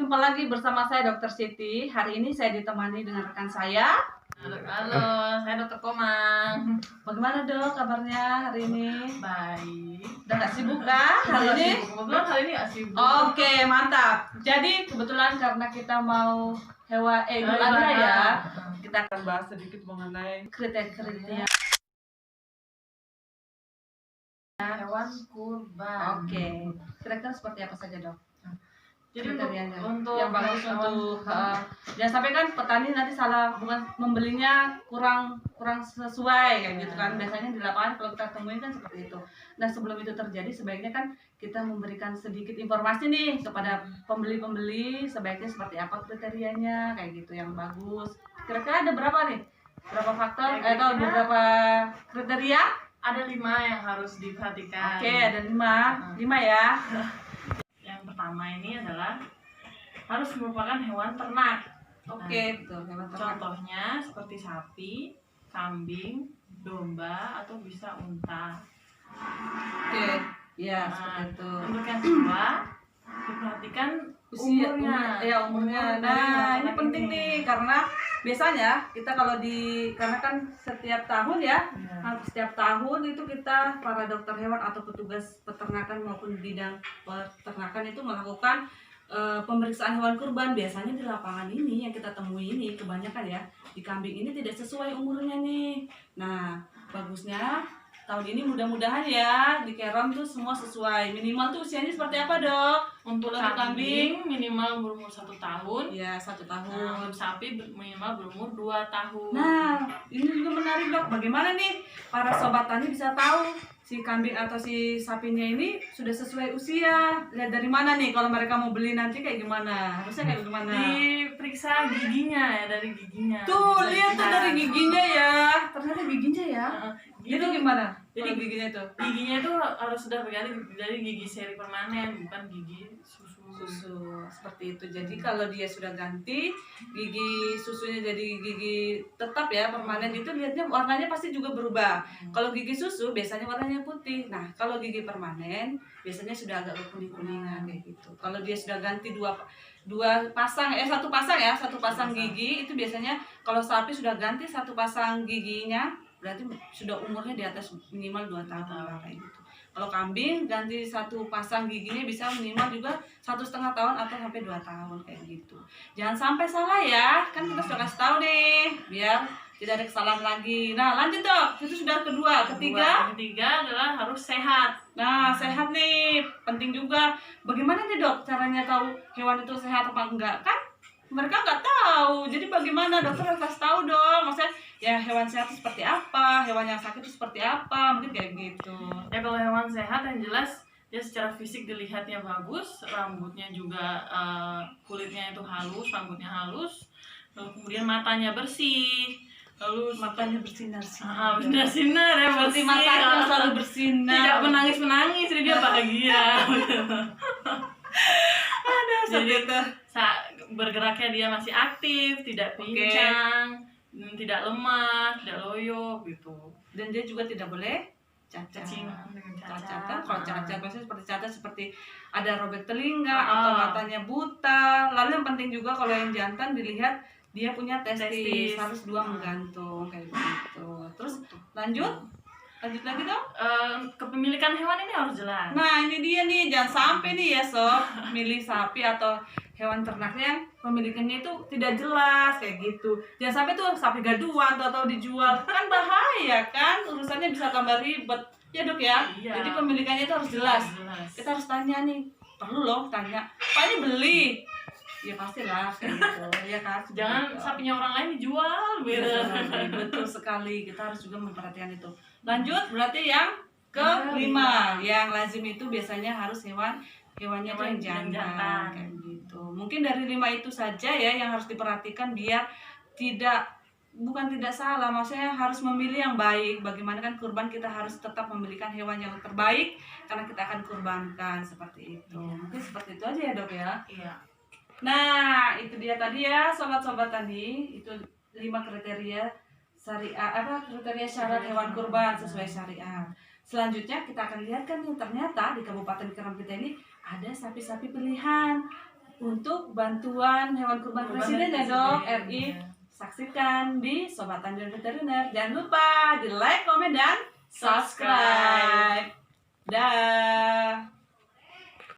jumpa lagi bersama saya Dr. Siti. Hari ini saya ditemani dengan rekan saya. Halo, saya Dr. Komang. Bagaimana dok kabarnya hari ini? Baik. Udah nggak sibuk kah hari ini? Kebetulan hari ini nggak sibuk. Oke, mantap. Jadi kebetulan karena kita mau Idul Adha ya, kita akan bahas sedikit mengenai kriteria hewan kurban. Oke, kira-kira seperti apa saja dok? Jadi kriterianya untuk yang bagus hewan untuk kurban, jangan sampai kan petani nanti salah, bukan membelinya kurang sesuai kayak gitu kan. Biasanya di lapangan kalau kita temuin kan seperti itu. Nah sebelum itu terjadi sebaiknya kan kita memberikan sedikit informasi nih kepada pembeli-pembeli sebaiknya seperti apa kriterianya kayak gitu yang bagus. Kira-kira ada berapa nih? Berapa faktor atau beberapa kriteria? ada 5 yang harus diperhatikan. Oke, ada 5 ya. Yang pertama ini adalah harus merupakan hewan ternak. Oke, betul, hewan ternak. Contohnya seperti sapi, kambing, domba, atau bisa unta. Oke, ya seperti itu. Untuk yang kedua, diperhatikan umurnya. Nah, ini penting nih karena biasanya kita karena kan setiap tahun ya, setiap tahun itu kita para dokter hewan atau petugas peternakan maupun bidang peternakan itu melakukan pemeriksaan hewan kurban. Biasanya di lapangan ini yang kita temui ini kebanyakan ya, di kambing ini tidak sesuai umurnya nih. Nah, bagusnya tahun ini mudah-mudahan ya di Kerom tuh semua sesuai. Minimal tuh usianya seperti apa dok? Untuk kambing minimal berumur 1 tahun. Ya 1 tahun. Nah, untuk sapi minimal berumur 2 tahun. Nah ini juga menarik dok. Bagaimana nih para sobat tani bisa tahu si kambing atau si sapinya ini sudah sesuai usia? Lihat dari mana nih kalau mereka mau beli nanti kayak gimana? Harusnya kayak gimana? Diperiksa giginya ya, dari giginya. Tuh lihat tuh dari giginya ya. Ternyata giginya ya. Itu gimana? Jadi giginya itu? Giginya itu harus sudah berganti dari gigi seri permanen, bukan gigi susu. Seperti itu. Jadi kalau dia sudah ganti gigi susunya jadi gigi tetap ya permanen, itu lihatnya warnanya pasti juga berubah. Kalau gigi susu biasanya warnanya putih. Nah kalau gigi permanen biasanya sudah agak kuning-kuningan kayak gitu. Kalau dia sudah ganti satu pasang gigi itu biasanya kalau sapi sudah ganti 1 pasang giginya berarti sudah umurnya di atas minimal 2 tahun lah kayak gitu. Kalau kambing ganti 1 pasang giginya bisa minimal juga 1,5 tahun atau sampai 2 tahun kayak gitu. Jangan sampai salah ya, kan kita sudah kasih tahu nih biar tidak ada kesalahan lagi. Nah lanjut dok, itu sudah kedua. Ketiga adalah harus sehat. Nah sehat nih penting juga. Bagaimana nih dok caranya tahu hewan itu sehat apa enggak? Kan mereka nggak tahu, jadi bagaimana dokter harus kasih tahu dong. Maksudnya ya hewan sehat itu seperti apa, hewan yang sakit itu seperti apa, mungkin kayak gitu. Ya kalau hewan sehat yang jelas dia secara fisik dilihatnya bagus, rambutnya juga kulitnya itu halus, rambutnya halus, lalu kemudian matanya bersih, lalu Matanya bersinar-sinar. bersinar ya, Seperti bersih, matanya selalu bersinar. tidak menangis jadi dia bahagia. Jadi bergeraknya dia masih aktif, tidak pincang, tidak lemah, tidak loyo gitu. Dan dia juga tidak boleh cacat. Cacat Kan kalau cacat maksudnya seperti cacat seperti ada robek telinga atau matanya buta. Lalu yang penting juga kalau yang jantan dilihat dia punya testis harus 2 menggantung kayak gitu. Terus lanjut lagi dong. Kepemilikan hewan ini harus jelas. Nah ini dia nih, jangan sampai nih ya sob milih sapi atau hewan ternaknya yang pemilikannya itu tidak jelas kayak gitu. Jangan sampai tuh sapi gaduhan atau dijual, kan bahaya kan, urusannya bisa tambah ribet ya dok ya. Iya. Jadi pemilikannya itu harus jelas. Kita harus tanya nih, perlu loh tanya, Pak ini beli? Ya pastilah kayak gitu ya kan. Jangan sapinya orang lain dijual Betul sekali, kita harus juga memperhatikan itu. Lanjut berarti yang kelima, yang lazim itu biasanya harus hewannya itu yang jantan kayak gitu. Mungkin dari 5 itu saja ya yang harus diperhatikan biar bukan tidak salah, maksudnya harus memilih yang baik. Bagaimana kan kurban kita harus tetap memilihkan hewan yang terbaik karena kita akan kurbankan seperti itu. Mungkin seperti itu aja ya dok ya. Iya. Nah itu dia tadi ya sobat-sobat tadi, itu 5 kriteria kriteria syarat hewan kurban sesuai syariat. Selanjutnya kita akan lihat kan nih, ternyata di Kabupaten Kerom kita ini ada sapi-sapi pilihan. untuk bantuan hewan kurban presiden ya dok RI. Saksikan di Sobat Anjuran Veteriner. Jangan lupa di like, komen, dan subscribe. Dah.